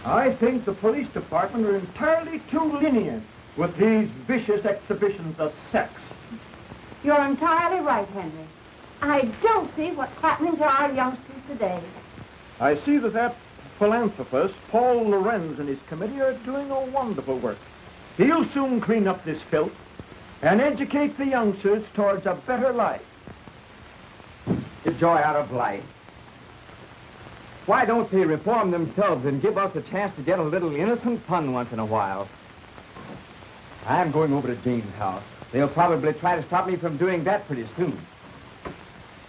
I think the police department are entirely too lenient with these vicious exhibitions of sex. You're entirely right, Henry. I don't see what's happening to our youngsters today. I see that philanthropist, Paul Lorenz, and his committee are doing a wonderful work. He'll soon clean up this filth and educate the youngsters towards a better life. The joy out of life. Why don't they reform themselves and give us a chance to get a little innocent fun once in a while? I'm going over to Jane's house. They'll probably try to stop me from doing that pretty soon.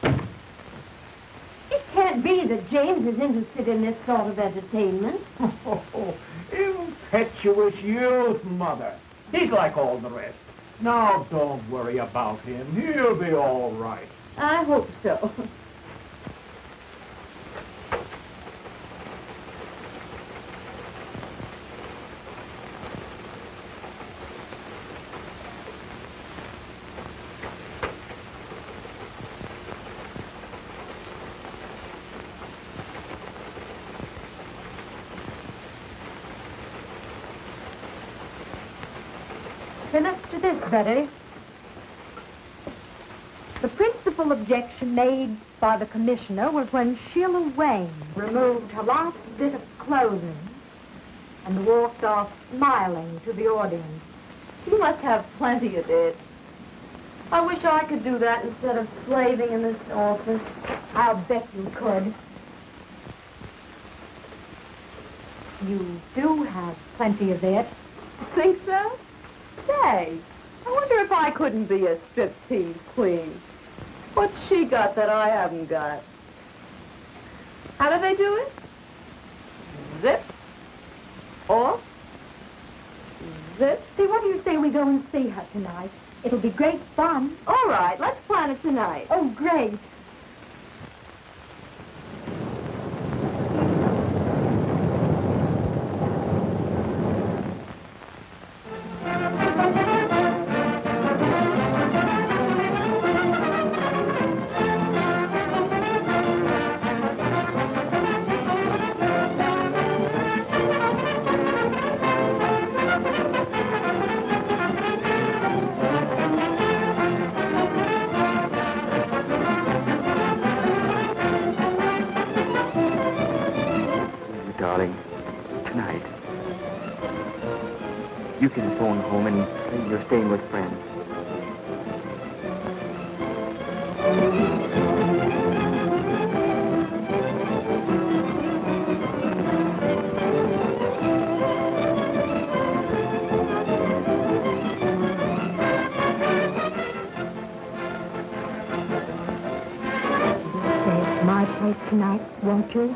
It can't be that James is interested in this sort of entertainment. Oh, impetuous youth, Mother. He's like all the rest. Now, don't worry about him. He'll be all right. I hope so. Finish to this, Betty. The principal objection made by the commissioner was when Sheila Wayne removed her last bit of clothing and walked off smiling to the audience. You must have plenty of it. I wish I could do that instead of slaving in this office. I'll bet you could. You do have plenty of it. Think so? Say, I wonder if I couldn't be a striptease queen. What's she got that I haven't got? How do they do it? Zip. Off. Zip. See, what do you say we go and see her tonight? It'll be great fun. All right, let's plan it tonight. Oh, great. You can phone home and say you're staying with friends. Stay at my place tonight, won't you?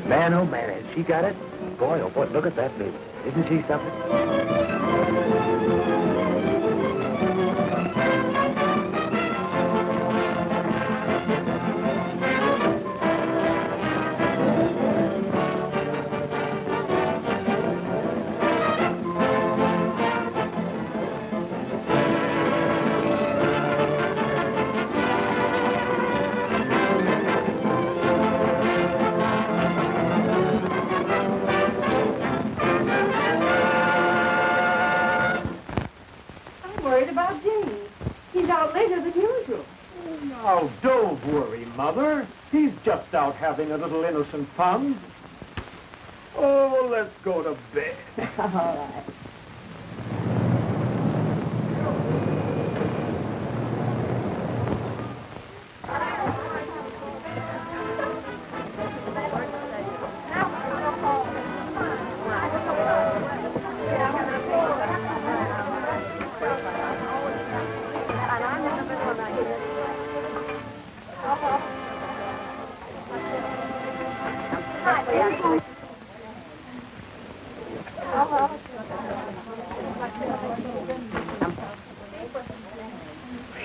Man, oh man, has she got it? Boy, oh boy, look at that baby. Isn't she something? about Jimmy. He's out later than usual. Now, don't worry, Mother. He's just out having a little innocent fun. Oh, let's go to bed. All right.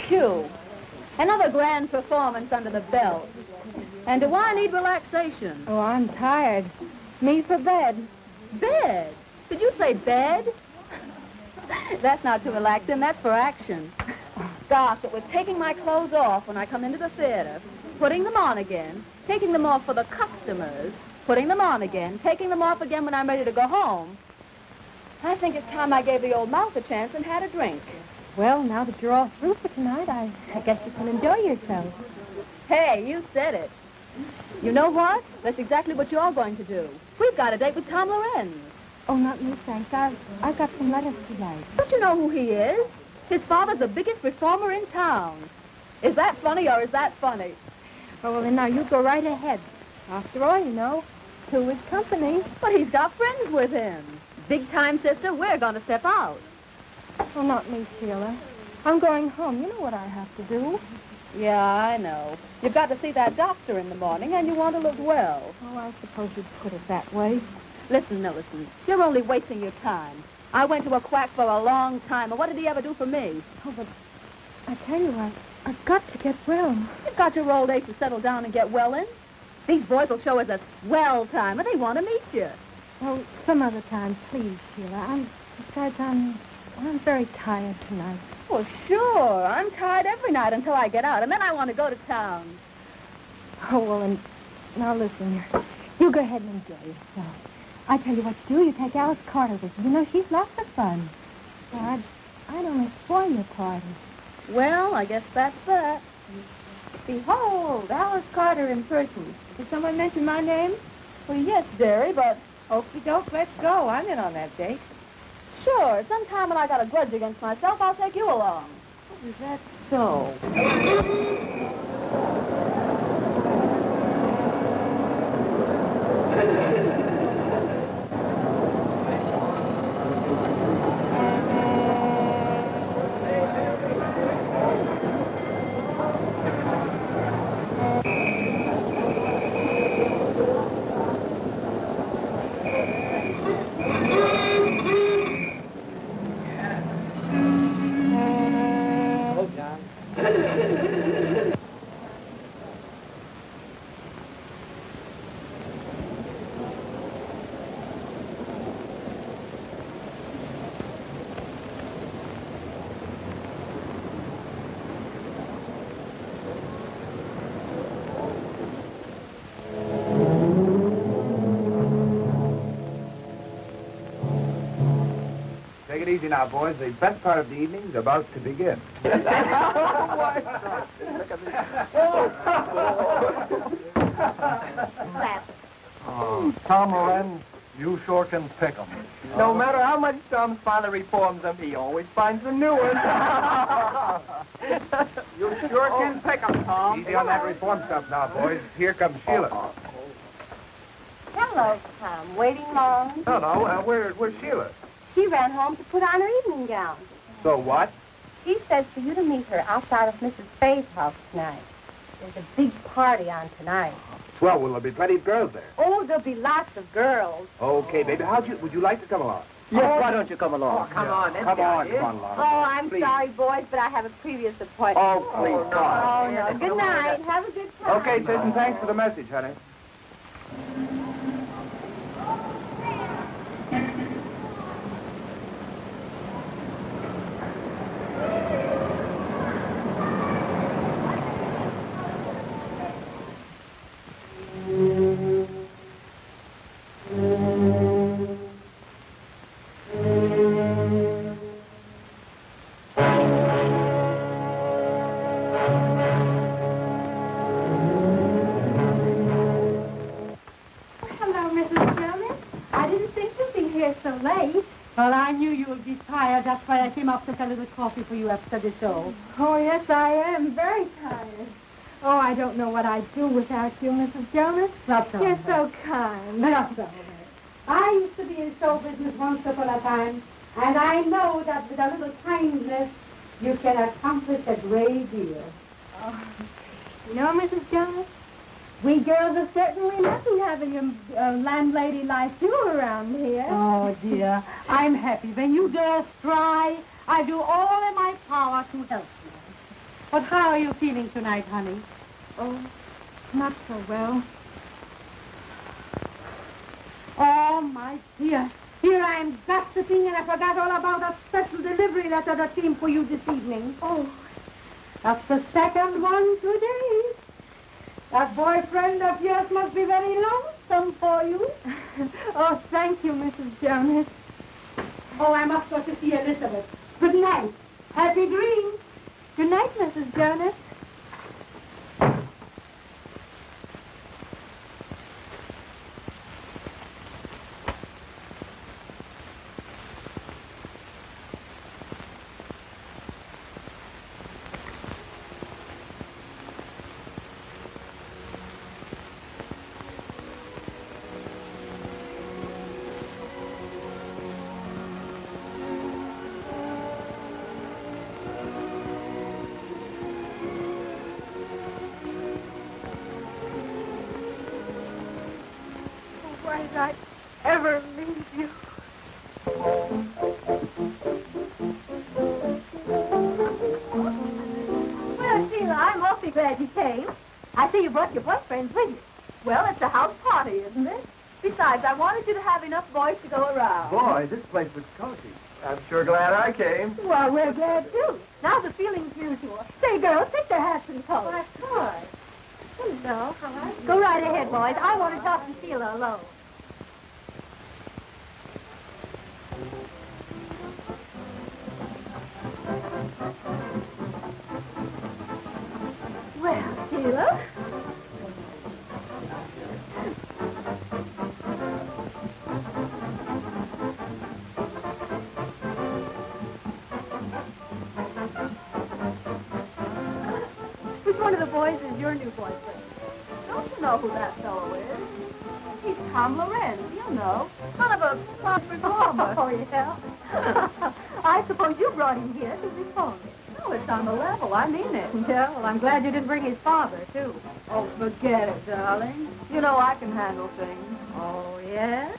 Phew. Another grand performance under the belt. And do I need relaxation? Oh, I'm tired. Me for bed. Bed? Did you say bed? That's not to relax him, that's for action. Gosh, it was taking my clothes off when I come into the theater, putting them on again, taking them off for the customers, putting them on again, taking them off again when I'm ready to go home. I think it's time I gave the old mouth a chance and had a drink. Well, now that you're all through for tonight, I guess you can enjoy yourself. Hey, you said it. You know what? That's exactly what you're going to do. We've got a date with Tom Lorenz. Oh, not me, thanks. I've got some letters to write. Don't you know who he is? His father's the biggest reformer in town. Is that funny or is that funny? Oh, well, then now you go right ahead. After all, you know, two is company. But he's got friends with him. Big time, sister, we're going to step out. Oh, not me, Sheila. I'm going home. You know what I have to do. Yeah, I know. You've got to see that doctor in the morning, and you want to look well. Oh, I suppose you'd put it that way. Listen, Millicent, you're only wasting your time. I went to a quack for a long time, and what did he ever do for me? Oh, but I tell you, I've got to get well. You've got your old age to settle down and get well in. These boys will show us a swell time, and they want to meet you. Oh, some other time, please, Sheila. Besides, I'm very tired tonight. Well, sure. I'm tired every night until I get out, and then I want to go to town. Oh, well, and now listen, you go ahead and enjoy yourself. I tell you what you do, you take Alice Carter with you. You know, she's lots of fun. Well, I'd only spoil your party. Well, I guess that's that. Behold, Alice Carter in person. Did someone mention my name? Well, yes, dearie, but... Okie doke, let's go. I'm in on that date. Sure, sometime when I got a grudge against myself, I'll take you along. Is that so? Take it easy now, boys. The best part of the evening's about to begin. Oh, Tom Lorenz, you sure can pick 'em. No matter how much Tom's father reforms them, he always finds a new one. You sure can pick 'em, Tom. Easy on that reform stuff now, boys. Here comes Sheila. Hello, Tom. Waiting long? No, where's Sheila? She ran home to put on her evening gown. So what? She says for you to meet her outside of Mrs. Fay's house tonight. There's a big party on tonight. Well, will there be plenty of girls there? Oh, there'll be lots of girls. Okay, baby. Would you like to come along? Yes, why don't you come along? Come on, along. Oh, I'm Please. sorry, boys, but I have a previous appointment. Oh, please, God. Oh, no. Good night. Have a good time. Okay, sis, and thanks for the message, honey. I knew you would be tired. That's why I came up to get a little coffee for you after the show. Oh, yes, I am. Very tired. Oh, I don't know what I'd do without you, Mrs. Jonas. That's all You're right. so kind. That's all right. I used to be in show business once upon a time, and I know that with a little kindness, you can accomplish a great deal. Oh, you know, Mrs. Jonas, we girls are certainly lucky having a landlady like you around here. Oh, dear. I'm happy. When you girls try, I do all in my power to help you. But how are you feeling tonight, honey? Oh, not so well. Oh, my dear. Here I am gossiping, and I forgot all about a special delivery letter that came for you this evening. Oh, that's the second one today. That boyfriend of yours must be very lonesome for you. oh, thank you, Mrs. Jonas. Oh, I must go to see Elizabeth. Good night. Happy dreams. Good night, Mrs. Jonas. Why did I ever leave you? Well, Sheila, I'm awfully glad you came. I see you brought your boyfriend with you. Well, it's a house party, isn't it? Besides, I wanted you to have enough boys to go around. Boy, this place was cozy. I'm sure glad I came. Well, we're glad, too. Now the feeling's mutual. Say, girls, take their hats and coats. Of course. Hello. Go right ahead, boys. I want to talk to Sheila alone. Well, Sheila. Which one of the boys is your new boyfriend? Don't you know who that fellow is? He's Tom Lorenz, you know. Son of a pop performer. Oh, yeah? I suppose you brought him here to reform it. No, it's on the level. I mean it. Yeah, well, I'm glad you didn't bring his father, too. Oh, forget it, darling. You know I can handle things. Oh, yeah?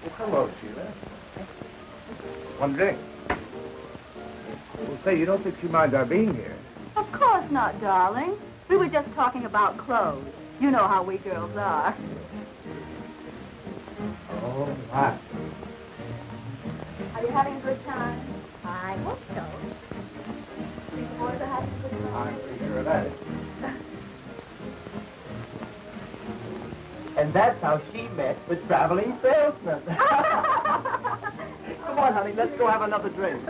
Well, hello, Sheila. One drink. Well, say, you don't think she minds our being here? Of course not, darling. We were just talking about clothes. You know how we girls are. Oh, my. Are you having a good time? I hope so. These boys are having a good time. I'm pretty sure of that. And that's how she met with traveling salesmen. Come on, honey, let's go have another drink. He's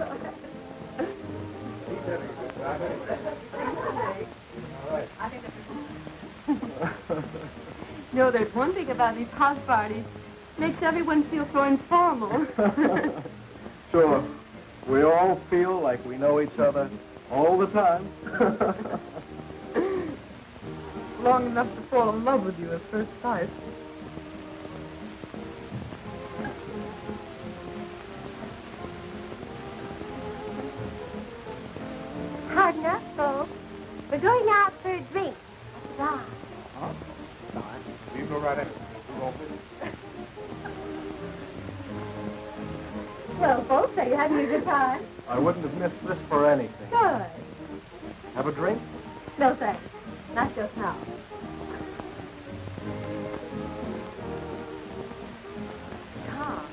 having a good time anyway. All right. No, there's one thing about these house parties. Makes everyone feel so informal. Sure. We all feel like we know each other all the time. Long enough to fall in love with you at first sight. Pardon us, folks. We're going out for a drink. Right. Huh? Fine. You go right ahead. We'll go with it. Well, folks, are you having a good time? I wouldn't have missed this for anything. Good. Have a drink? No, thanks. Not just now. Tom,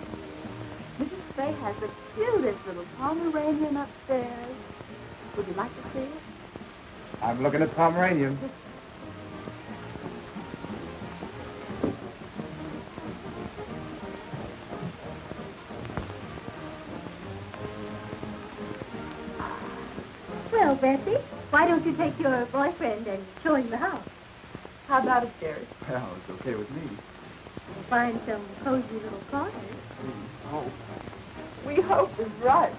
Mrs. Fay has the cutest little Pomeranian upstairs. Would you like to see it? I'm looking at Pomeranian. Well, Bessie, why don't you take your boyfriend and show him the house? How about upstairs? Well, it's okay with me. find some cozy little corners. Oh. We hope is right.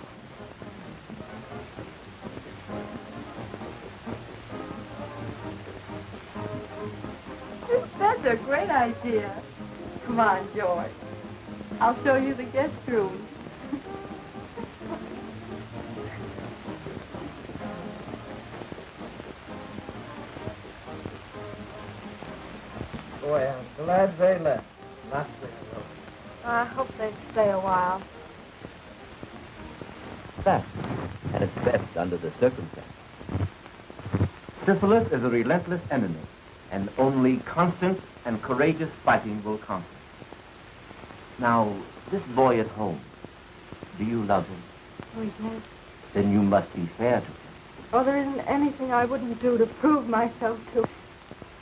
That's a great idea. Come on, George. I'll show you the guest room. Boy, I'm glad they left. Not there, though. I hope they stay a while. That, and it's best under the circumstances. Syphilis is a relentless enemy, and only constant and courageous fighting will conquer. Now, this boy at home, do you love him? Oh, yes. Then you must be fair to him. Oh, there isn't anything I wouldn't do to prove myself to.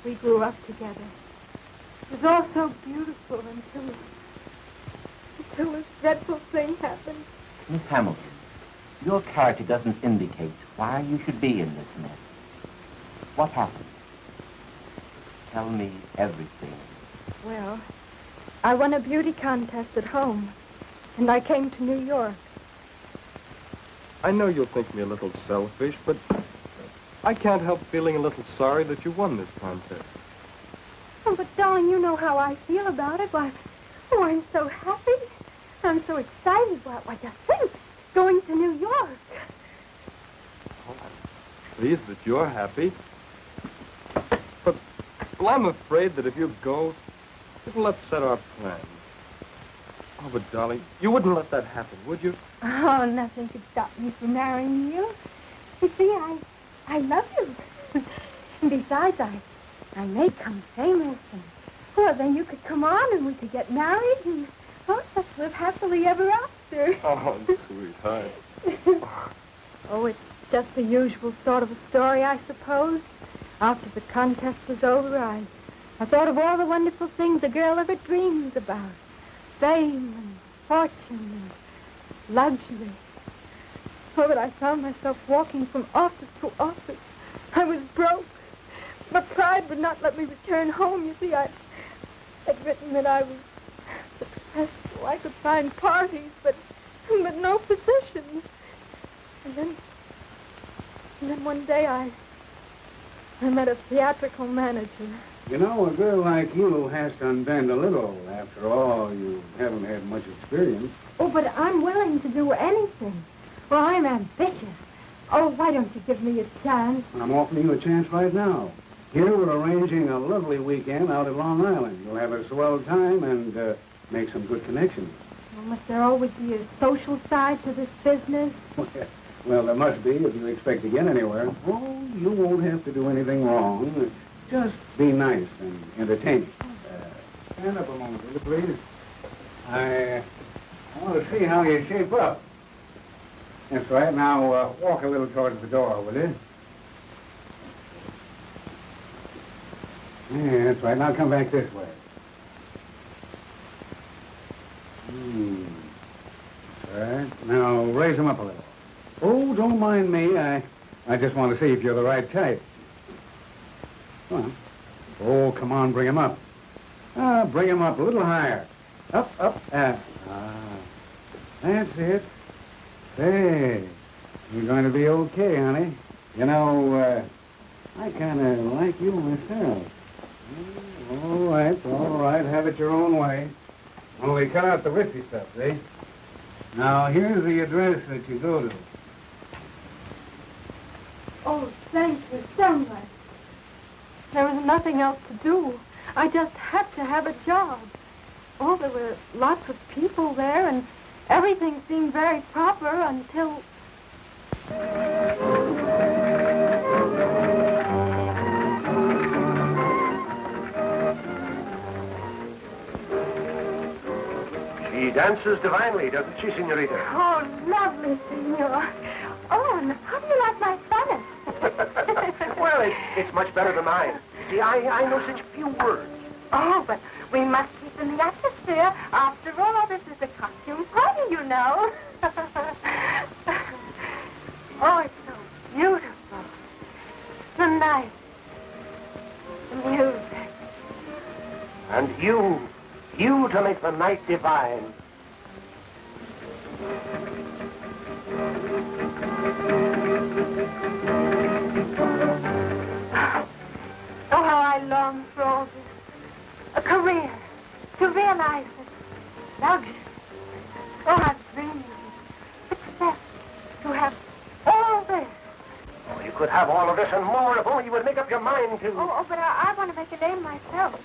We grew up together. It was all so beautiful until this dreadful thing happened. Miss Hamilton, your character doesn't indicate why you should be in this mess. What happened? Tell me everything. Well, I won a beauty contest at home, and I came to New York. I know you'll think me a little selfish, but I can't help feeling a little sorry that you won this contest. Oh, but darling, you know how I feel about it. Why, oh, I'm so happy. I'm so excited. Why, just think, going to New York. Oh, I'm pleased that you're happy. But, well, I'm afraid that if you go, it'll upset our plans. Oh, but darling, you wouldn't let that happen, would you? Oh, nothing could stop me from marrying you. You see, I love you. And besides, I may come famous, and well, then you could come on and we could get married and just live happily ever after. Oh, sweetheart. Oh, it's just the usual sort of a story, I suppose. After the contest was over, I thought of all the wonderful things a girl ever dreams about. Fame and fortune and luxury. Oh, but I found myself walking from office to office. I was broke. But pride would not let me return home. You see, I'd written that I was successful. I could find parties, but no positions. And then one day I met a theatrical manager. You know, a girl like you has to unbend a little. After all, you haven't had much experience. Oh, but I'm willing to do anything. Well, I'm ambitious. Oh, why don't you give me a chance? I'm offering you a chance right now. Here we're arranging a lovely weekend out at Long Island. You'll have a swell time and make some good connections. Well, must there always be a social side to this business? Well, there must be if you expect to get anywhere. Oh, you won't have to do anything wrong. Just be nice and entertaining. Stand up a moment, will you, please? I want to see how you shape up. That's right. Now, walk a little towards the door, will you? Yeah, that's right. Now come back this way. Right. Now, raise them up a little. Oh, don't mind me. I just want to see if you're the right type. Come on. Oh, come on, bring him up. Bring him up a little higher. Up. That's it. Hey, you're going to be okay, honey. You know, I kind of like you myself. All right. Have it your own way. Only cut out the risky stuff, see? Now, here's the address that you go to. Oh, thank you so much. There was nothing else to do. I just had to have a job. Oh, there were lots of people there, and everything seemed very proper until... She dances divinely, doesn't she, senorita? Oh, lovely, senor. Oh, and how do you like my Spanish? Well, it's much better than mine. See, I know such few words. Oh, but we must keep in the atmosphere. After all, this is a costume party, you know. Oh, it's so beautiful. The night. The music. And you you to make the night divine. Oh, how I long for all this. A career. To realize it. Luxury. Oh, I've dreamed of it. Success. To have all this. Oh, you could have all of this and more if only you would make up your mind to. Oh, but I want to make a name myself.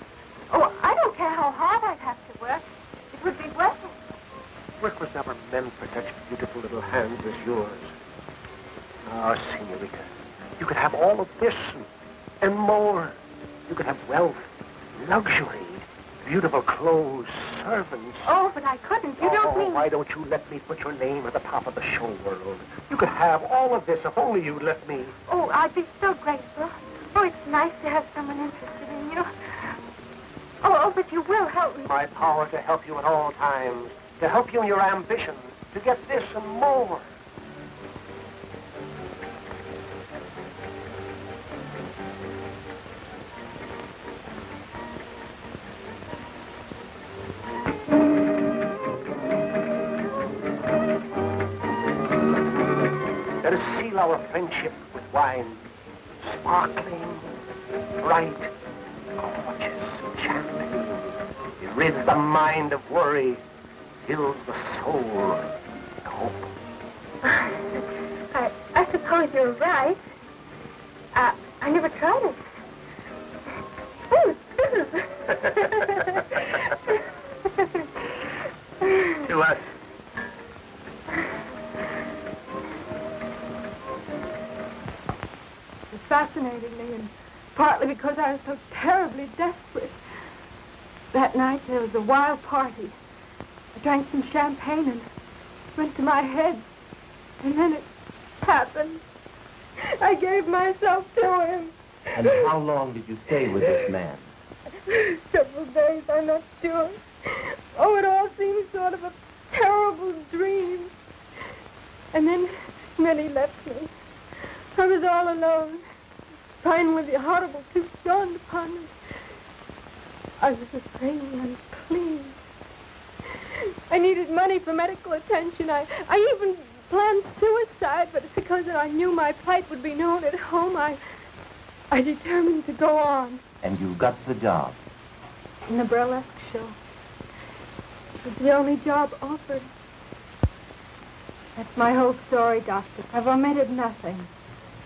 Oh, I don't care how hard I'd have to work. It would be worth it. Work was never meant for such beautiful little hands as yours. Ah, senorita, you could have all of this and more. You could have wealth, luxury, beautiful clothes, servants. Oh, but I couldn't. You don't mean... Why don't you let me put your name at the top of the show world? You could have all of this if only you'd let me. Oh, I'd be so grateful. Oh, it's nice to have someone interested in you. Oh, but you will help me. My power to help you at all times, to help you in your ambition, to get this and more. Let us seal our friendship with wine, sparkling, bright, gorgeous champagne. It rids the mind of worry, fills the soul with hope. I suppose you're right. I never tried it. Oh, this is... To us. It fascinated me, and partly because I was so terribly desperate. That night, there was a wild party. I drank some champagne and it went to my head. And then it happened. I gave myself to him. And how long did you stay with this man? Several days, I'm not sure. Oh, it all seemed sort of a terrible dream. And then he left me. I was all alone. Finally, the horrible truth dawned upon me. I was afraid and unclean. I needed money for medical attention. I even planned suicide, but it's because I knew my plight would be known at home. I determined to go on. And you got the job? In the burlesque show. It was the only job offered. That's my whole story, Doctor. I've omitted nothing.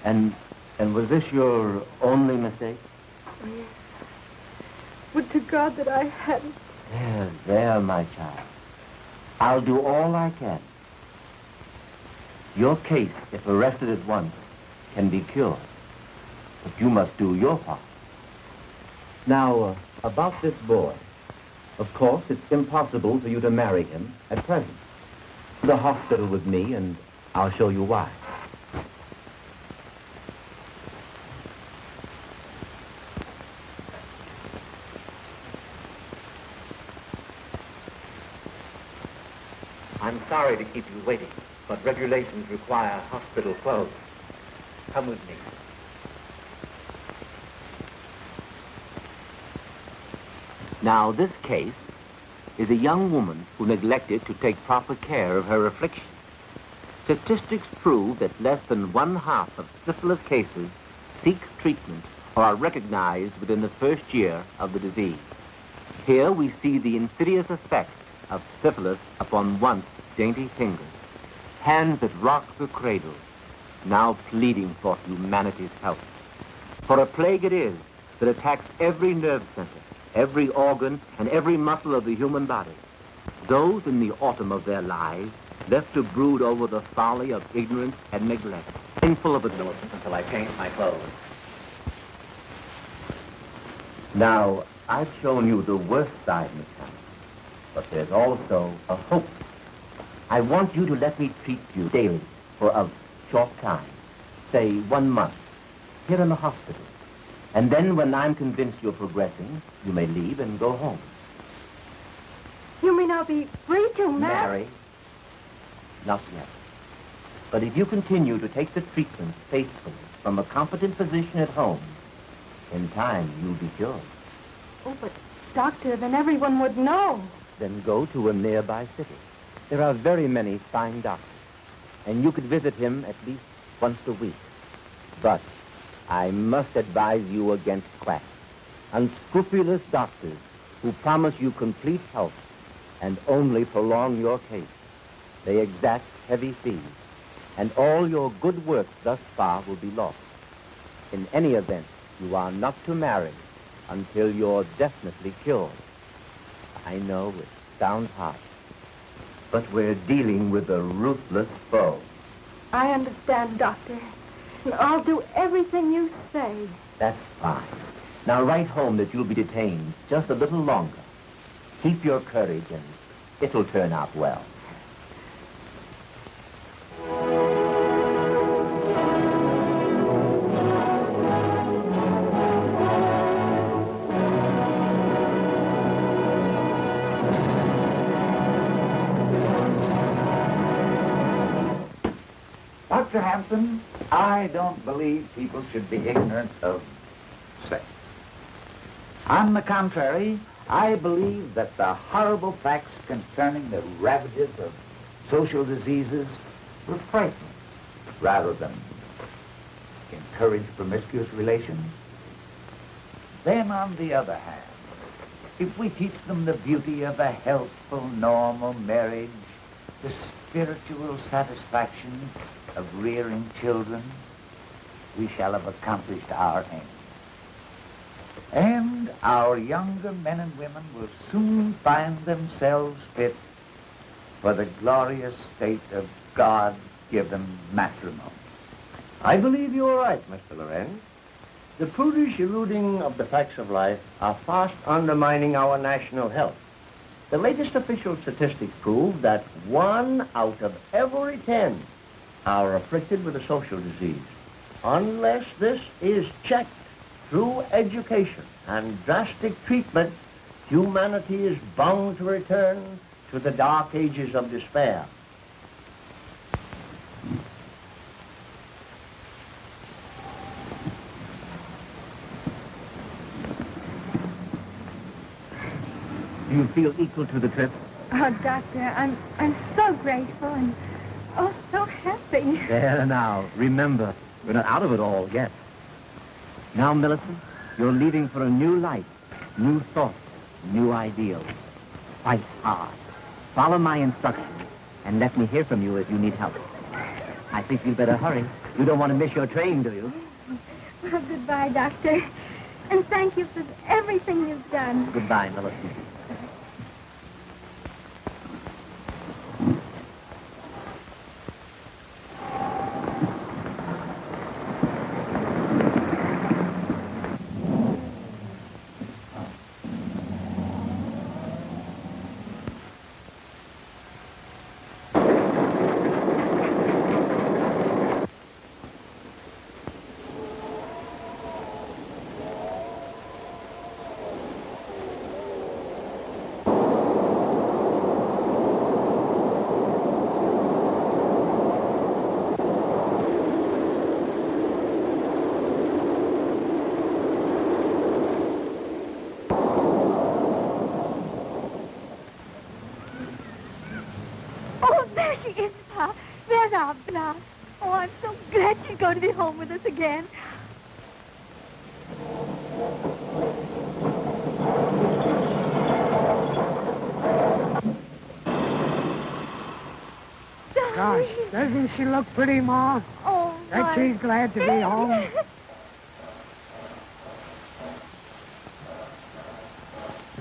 And was this your only mistake? Oh, yes. Would to God that I hadn't. There, my child. I'll do all I can. Your case, if arrested at once, can be cured. But you must do your part. Now, about this boy. Of course, it's impossible for you to marry him at present. To the hospital with me, and I'll show you why. I'm sorry to keep you waiting, but regulations require hospital clothes. Come with me. Now, this case is a young woman who neglected to take proper care of her affliction. Statistics prove that less than 1/2 of syphilis cases seek treatment or are recognized within the first year of the disease. Here we see the insidious effect of syphilis upon once dainty fingers, hands that rock the cradle, now pleading for humanity's help. For a plague it is that attacks every nerve center, every organ, and every muscle of the human body. Those in the autumn of their lives left to brood over the folly of ignorance and neglect, painful of innocence until I change my clothes. Now, I've shown you the worst side, Miss Hammond, but there's also a hope. I want you to let me treat you daily for a short time, say 1 month, here in the hospital. And then when I'm convinced you're progressing, you may leave and go home. You mean I'll be free to marry? Not yet. But if you continue to take the treatment faithfully from a competent physician at home, in time you'll be cured. Oh, but, Doctor, then everyone would know. then go to a nearby city. There are very many fine doctors, and you could visit him at least once a week. But I must advise you against quacks, unscrupulous doctors who promise you complete health and only prolong your case. They exact heavy fees, and all your good work thus far will be lost. In any event, you are not to marry until you're definitely cured. I know it sounds harsh, but we're dealing with a ruthless foe. I understand, Doctor. And I'll do everything you say. That's fine. Now write home that you'll be detained just a little longer. Keep your courage and it'll turn out well. Dr. Hampton, I don't believe people should be ignorant of sex. On the contrary, I believe that the horrible facts concerning the ravages of social diseases will frighten rather than encourage promiscuous relations. Then, on the other hand, if we teach them the beauty of a healthful, normal marriage, the spiritual satisfaction of rearing children, we shall have accomplished our aim. And our younger men and women will soon find themselves fit for the glorious state of God-given matrimony. I believe you are right, Mr. Lorenz. The prudish eroding of the facts of life are fast undermining our national health. The latest official statistics prove that 1 out of every 10 are afflicted with a social disease. Unless this is checked through education and drastic treatment, humanity is bound to return to the dark ages of despair. Do you feel equal to the trip? Oh, Doctor, I'm so grateful and so happy. There now. Remember, we're not out of it all yet. Now, Millicent, you're leaving for a new life, new thoughts, new ideals. Fight hard. Follow my instructions, and let me hear from you if you need help. I think you'd better hurry. You don't want to miss your train, do you? Well, goodbye, Doctor. And thank you for everything you've done. Goodbye, Millicent. Oh, I'm so glad she's going to be home with us again. Gosh, doesn't she look pretty, Ma? Oh, Bet she's glad to be home.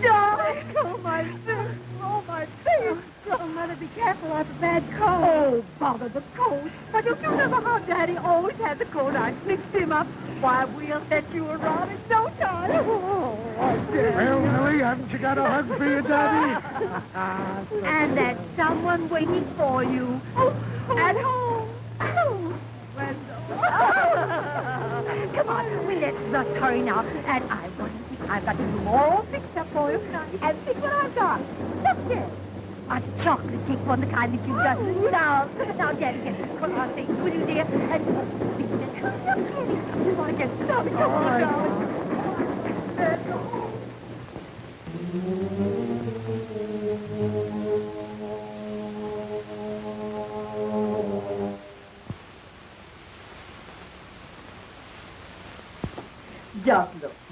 Darling, oh, my face. Oh, my face. Oh, Mother, be careful. I have a bad cold. Oh, bother the cold. But don't you know how Daddy always had the cold? I mixed him up. Why, we'll set you around in no time. Oh, Well, Millie, haven't you got a hug for your daddy? and there's someone waiting for you. At home. Oh, come on, let's hurry now. And I've got the room all fixed up for you. And see what I've got. Look here. A chocolate cake on the kind that you've done. Now, Daddy, get this coat on things, will you, dear? And hurry up, Daddy. You want to get started. Come on, darling. Let's go home.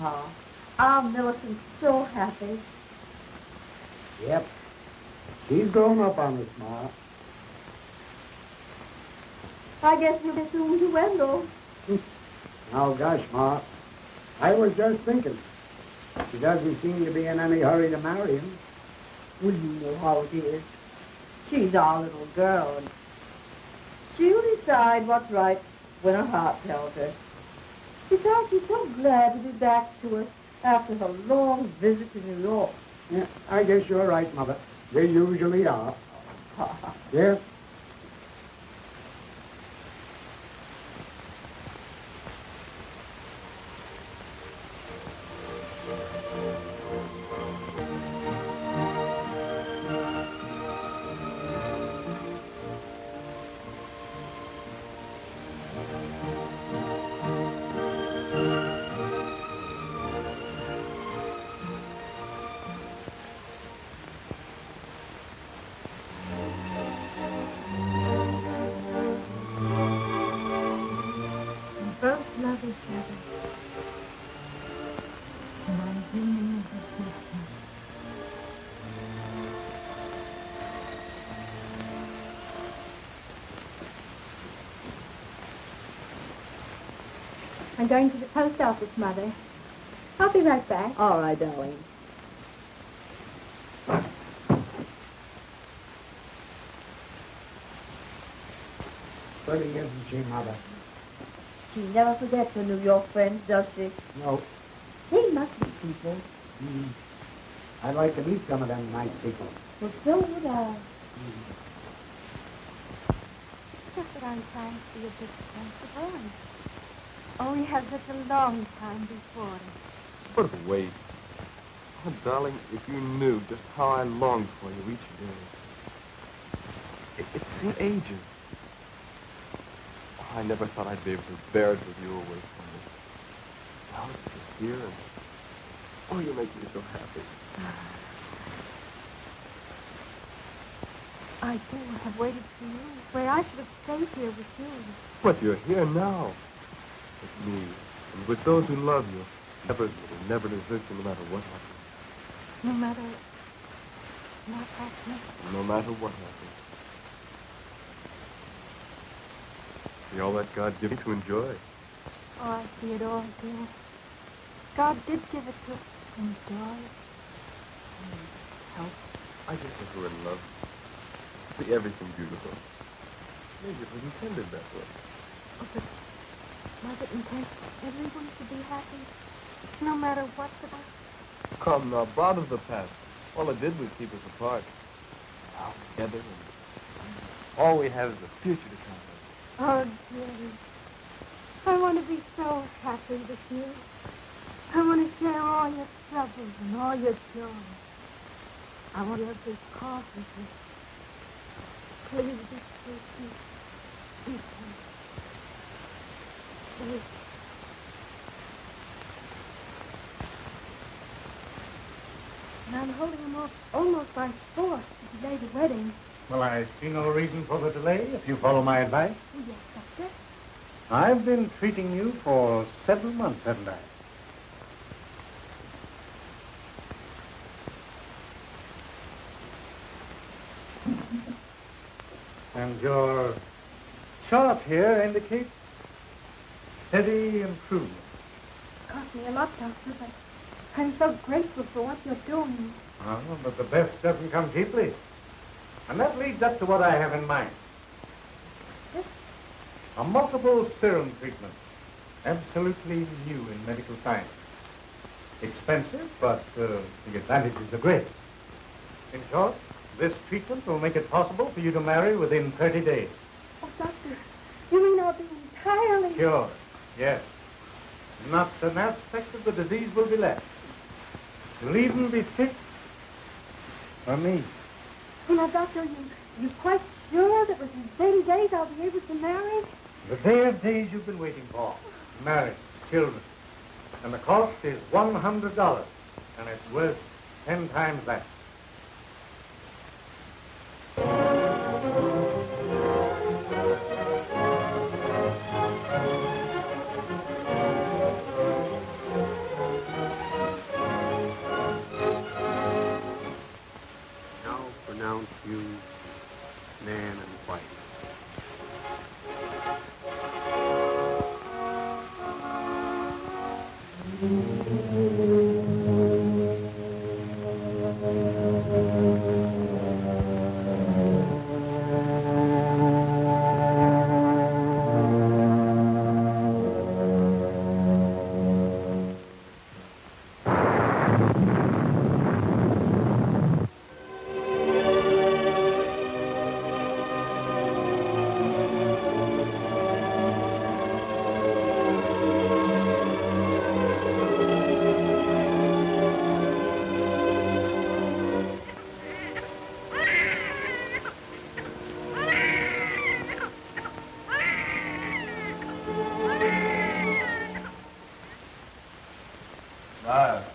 Pa. Our Millicent's so happy. Yep. She's grown up on us, Ma. I guess you'll be soon to Wendell. Oh, gosh, Ma. I was just thinking. She doesn't seem to be in any hurry to marry him. Well, you know how it is. She's our little girl, and she'll decide what's right when her heart tells her. Besides, she's so glad to be back to us after her long visit to New York. Yeah, I guess you're right, Mother. They usually are. Yeah. I'm going to the post office, Mother. I'll be right back. All right, darling. Pretty, isn't she, Mother? She never forgets her New York friends, does she? No. They must be people. I'd like to meet some of them nice people. Well, so would I. Just that I'm trying to be a bit sensible. Oh, we have such a long time before us. What a waste. Oh, darling, if you knew just how I longed for you each day. It seemed ages. Oh, I never thought I'd be able to bear it with you away from me. Now it's just here, and oh, you make me so happy. I too have waited for you, where I should have stayed here with you. But you're here now. With me, and with those who love you. Never desert you no matter what happens. No matter what happens. No matter what happens. See all that God gave me to enjoy. Oh, I see it all, dear. God did give it to us to enjoy and help. I just think we're in love. See everything beautiful. Maybe it was intended that way. Oh, but was it intended for everyone to be happy, no matter what's about? Come now, proud of the past. All it did was keep us apart. Now together, and all we have is the future to come. Oh, dearie, I want to be so happy with you. I want to share all your troubles and all your joy. I want to have this talk with you. Please be patient. Be patient. Please. And I'm holding him off almost by force to delay the wedding. Well, I see no reason for the delay, if you follow my advice. Oh, yes, Doctor. I've been treating you for 7 months, haven't I? And your chart here indicates steady improvement. It cost me a lot, Doctor, but I'm so grateful for what you're doing. Oh, but the best doesn't come cheaply. And that leads up to what I have in mind. Yes? A multiple serum treatment. Absolutely new in medical science. Expensive, but the advantages are great. In short, this treatment will make it possible for you to marry within 30 days. Oh, Doctor, you mean I'll be entirely... Cured, yes. Not an aspect of the disease will be left. You'll even be fit for me. You know, Doctor, you quite sure that within 30 days I'll be able to marry? The day of days you've been waiting for. Marriage, children. And the cost is $100. And it's worth 10 times that. tan and white.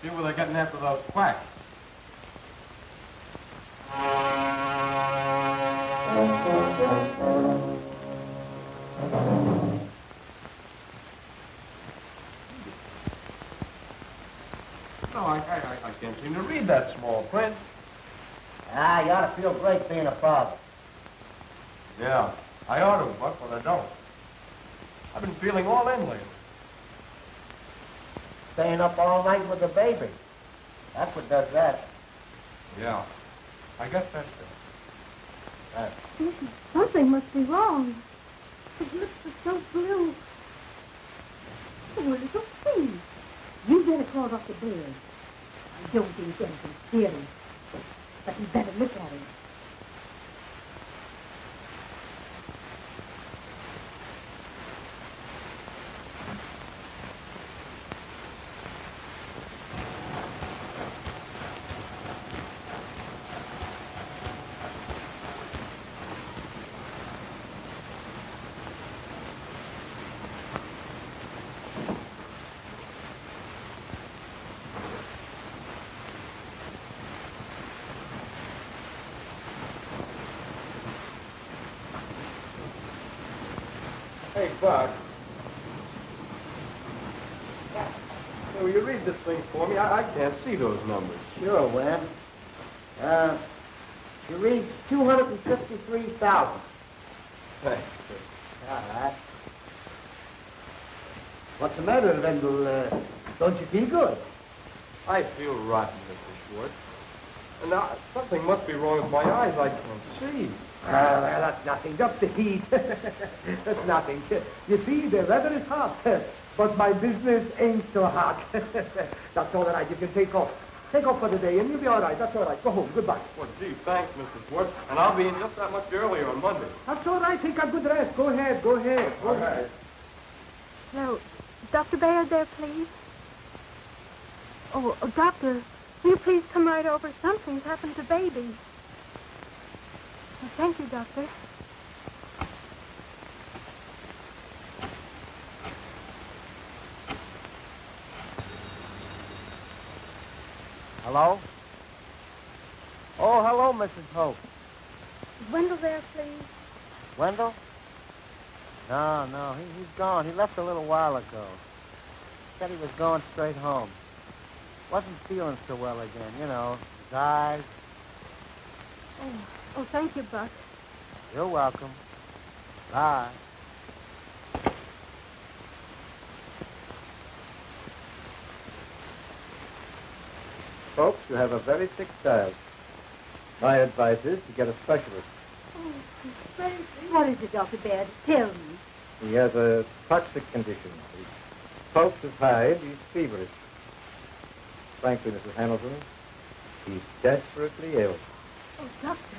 See where they're getting after those quacks. No, I can't seem to read that small print. Ah, you ought to feel great being a father. Yeah, I ought to, Buck, but I don't. I've been feeling all in lately. Staying up all night with the baby. That's what does that. Yeah, I guess that's it. Listen, something must be wrong. His lips are so blue. Oh, little please. You better crawl off the bed. I don't think anything's serious. But you better look at him. Hey, Buck. Hey, will you read this thing for me? I can't see those numbers. Sure, Webb. You read 253,000. Thanks. All right. What's the matter, Wendell? Don't you feel good? I feel rotten, Mr. Schwartz. And now, something must be wrong with my eyes. I can't see. Well, that's nothing. Just the heat. That's nothing. You see, the weather is hot, but my business ain't so hot. That's all right. You can take off. Take off for the day, and you'll be all right. That's all right. Go home. Goodbye. Well, gee, thanks, Mr. Schwartz. And I'll be in just that much earlier on Monday. That's all right. Take a good rest. Go ahead. Go ahead. Go ahead. No, Dr. Bayard there, please. Oh, Doctor, will you please come right over? Something's happened to baby. Well, thank you, Doctor. Hello? Oh, hello, Mrs. Hope. Is Wendell there, please? Wendell? No, he's gone. He left a little while ago. Said he was going straight home. Wasn't feeling so well again, you know, his eyes. Oh, thank you, Buck. You're welcome. Bye. Folks, you have a very sick child. My advice is to get a specialist. Oh, what is it, Dr. Baird? Tell me. He has a toxic condition. His pulse is high and he's feverish. Frankly, Mrs. Hamilton, he's desperately ill. Oh, Doctor,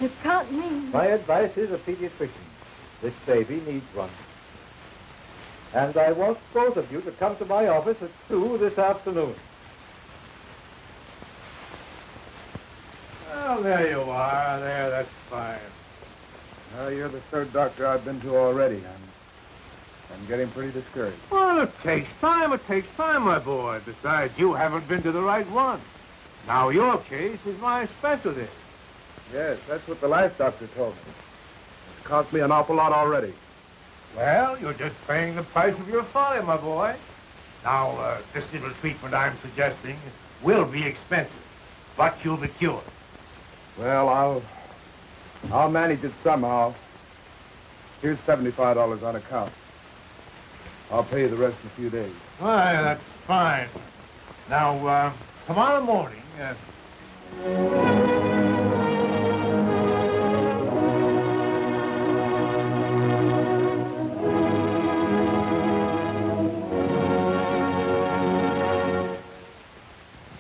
you can't mean... My advice is a pediatrician. This baby needs one. And I want both of you to come to my office at 2 this afternoon. Well, there you are. There, that's fine. Well, you're the third doctor I've been to already. I'm getting pretty discouraged. Well, it takes time, my boy. Besides, you haven't been to the right one. Now, your case is my specialty. Yes, that's what the last doctor told me. It's cost me an awful lot already. Well, you're just paying the price of your folly, my boy. Now, this little treatment I'm suggesting will be expensive, but you'll be cured. Well, I'll manage it somehow. Here's $75 on account. I'll pay you the rest in a few days. Why, that's fine. Now, tomorrow morning,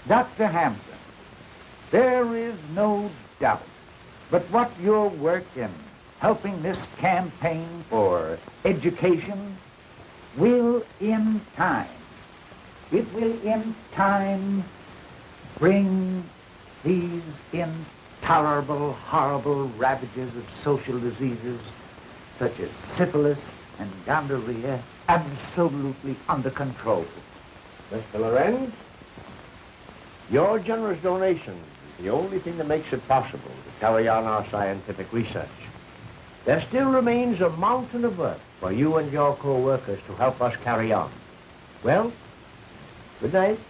Dr. Hampton, there is no doubt but what your work in helping this campaign for education will in time, bring these intolerable, horrible ravages of social diseases such as syphilis and gonorrhea absolutely under control. Mr. Lorenz, your generous donation is the only thing that makes it possible to carry on our scientific research. There still remains a mountain of work for you and your co-workers to help us carry on. Well, good night.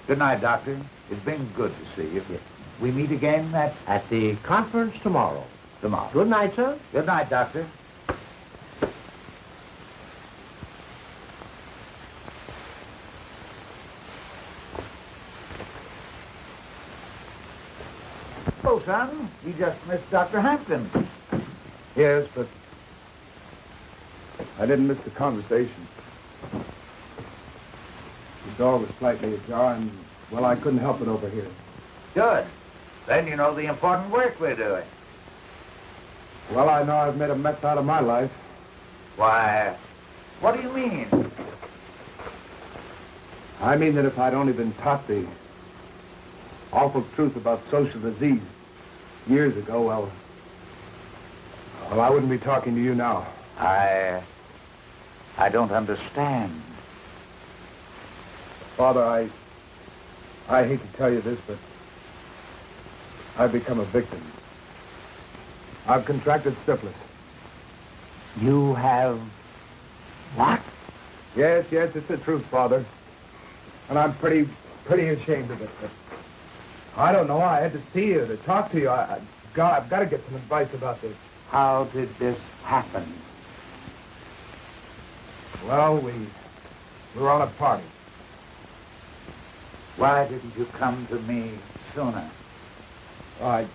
Good night, Doctor. It's been good to see you. Yes. We meet again at the conference tomorrow. Tomorrow. Good night, sir. Good night, Doctor. Oh, son, we just missed Dr. Hampton. Yes, but I didn't miss the conversation. The door was slightly ajar, and, well, I couldn't help it over here. Good. Then you know the important work we're doing. Well, I know I've made a mess out of my life. Why, what do you mean? I mean that if I'd only been taught the awful truth about social disease years ago, well, I wouldn't be talking to you now. I don't understand. Father, I hate to tell you this, but I've become a victim. I've contracted syphilis. You have what? Yes, it's the truth, Father. And I'm pretty ashamed of it. But I don't know. I had to see you, to talk to you. I've got to get some advice about this. How did this happen? Well, we were on a party. Why didn't you come to me sooner? I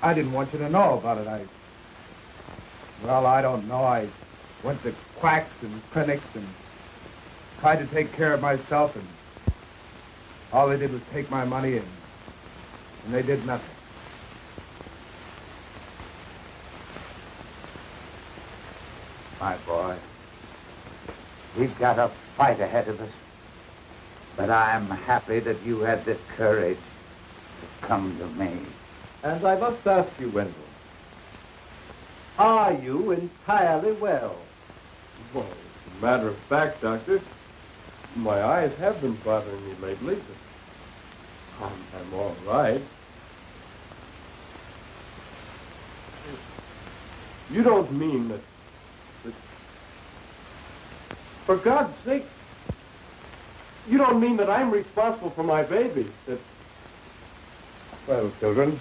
didn't want you to know about it. I don't know. I went to quacks and clinics and tried to take care of myself, and all they did was take my money, and they did nothing. My boy, we've got a fight ahead of us. But I'm happy that you had the courage to come to me. And I must ask you, Wendell, are you entirely well? Well, as a matter of fact, Doctor, my eyes have been bothering me lately, but I'm all right. You don't mean that... For God's sake, you don't mean that I'm responsible for my baby, that... Well, children,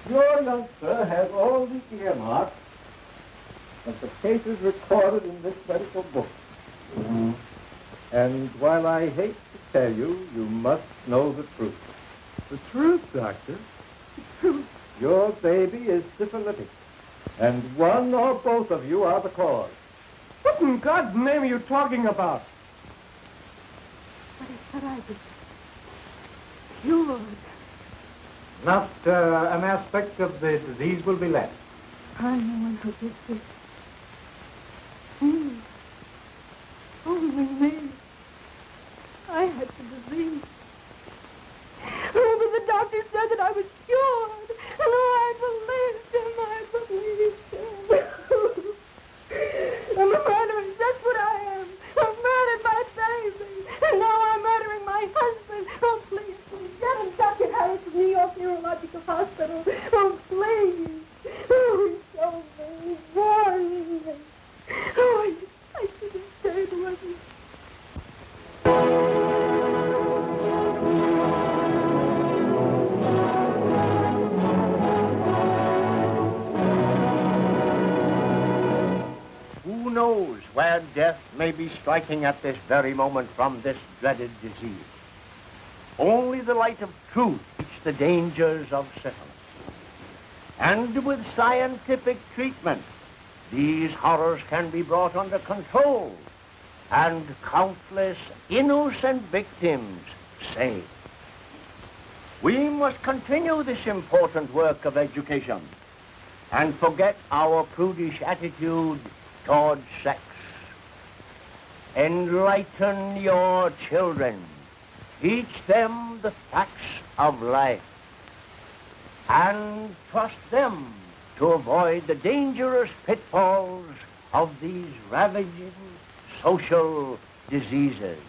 Your youngster has all the earmarks of the cases recorded in this medical book. And while I hate to tell you, you must know the truth. the truth, Doctor. The truth. Your baby is syphilitic, and one or both of you are the cause. What in God's name are you talking about? What I was cured. Not an aspect of the disease will be left. I'm the one who did this. Me. Only me. I had the disease. Oh, but the doctor said that I was cured. And I believed him. I'm a murderer. That's what I am. I've murdered my baby. And now I'm murdering my husband. Oh, please, please. Get him Dr. Harris of New York Neurological Hospital. Oh, please. Oh, he's so mean. Warn me. Oh, I should have stayed with him. knows where death may be striking at this very moment from this dreaded disease. Only the light of truth teaches the dangers of syphilis. And with scientific treatment, these horrors can be brought under control and countless innocent victims saved. We must continue this important work of education and forget our prudish attitude toward sex. Enlighten your children. Teach them the facts of life. And trust them to avoid the dangerous pitfalls of these ravaging social diseases.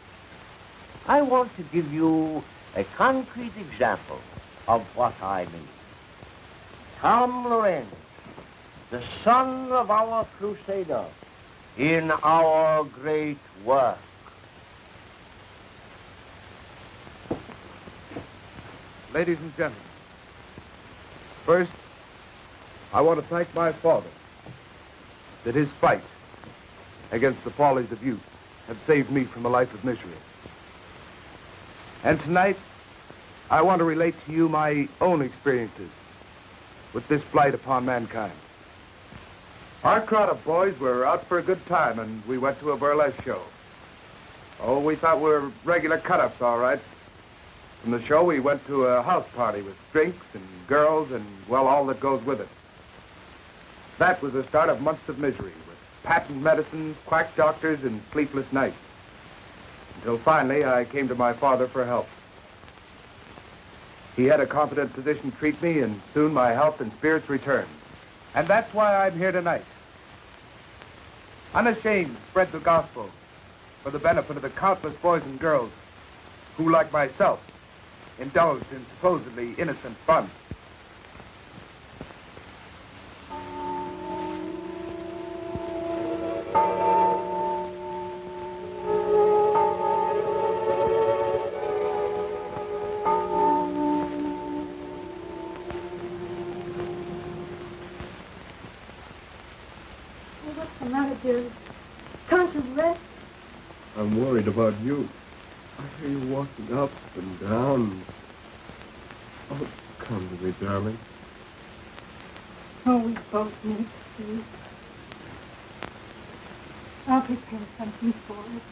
I want to give you a concrete example of what I mean. Tom Lorenz, the son of our crusader in our great work. Ladies and gentlemen, first, I want to thank my father that his fight against the follies of youth have saved me from a life of misery. And tonight, I want to relate to you my own experiences with this blight upon mankind. Our crowd of boys were out for a good time, and we went to a burlesque show. Oh, we thought we were regular cut-ups, all right. From the show, we went to a house party with drinks and girls and, well, all that goes with it. That was the start of months of misery, with patent medicines, quack doctors, and sleepless nights. Until finally, I came to my father for help. He had a competent physician treat me, and soon my health and spirits returned. And that's why I'm here tonight. Unashamed to spread the gospel for the benefit of the countless boys and girls who, like myself, indulged in supposedly innocent fun. What's the matter, dear? Can't you rest? I'm worried about you. I hear you walking up and down. Oh, come to me, darling. Oh, we both need sleep. I'll prepare something for us.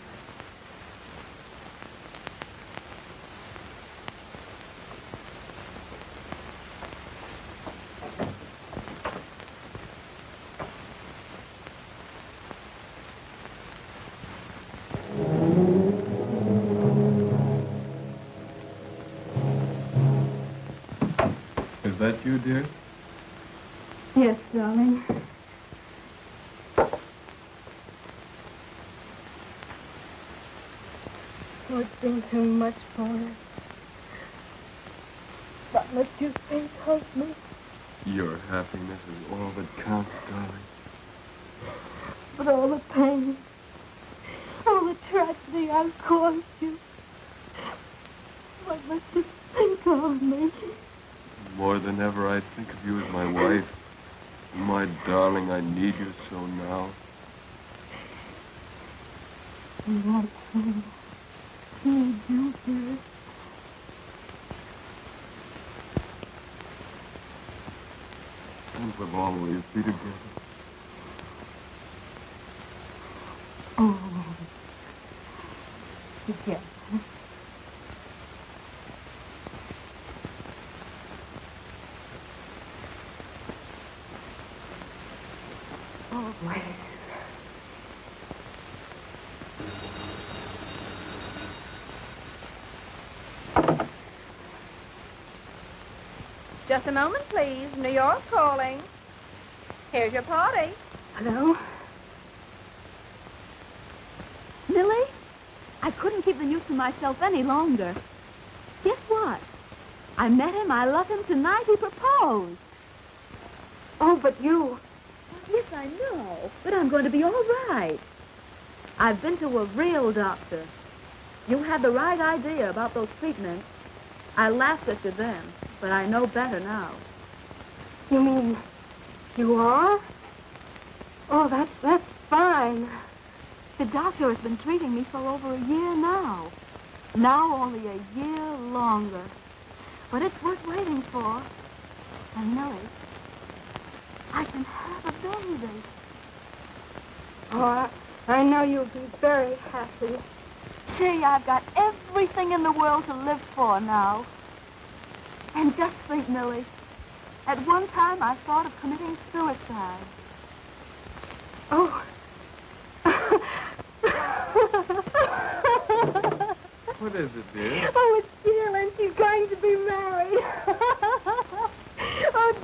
Is that you, dear? Yes, darling. Oh, it's been too much for us. But much you think of me. Your happiness is all that counts, darling. But all the pain, all the tragedy I've caused you. What must you think of me? More than ever, I think of you as my wife. My darling, I need you so now. I too need you, dear. And we'll always be together. Oh, together. Always. Just a moment, please. New York calling. Here's your party. Hello? Lily, I couldn't keep the news to myself any longer. Guess what? I met him. I love him tonight. He proposed. Oh, but you... Yes, I know. But I'm going to be all right. I've been to a real doctor. You had the right idea about those treatments. I laughed at you then, but I know better now. You mean you are? Oh, that's fine. The doctor has been treating me for over a year now. Now only a year longer. But it's worth waiting for. And Millie, I can have a baby. Oh, I know you'll be very happy. Gee, I've got everything in the world to live for now. And just think, Millie, at one time I thought of committing suicide. Oh. What is it, dear? Oh, it's Jill, and she's going to be married. Oh,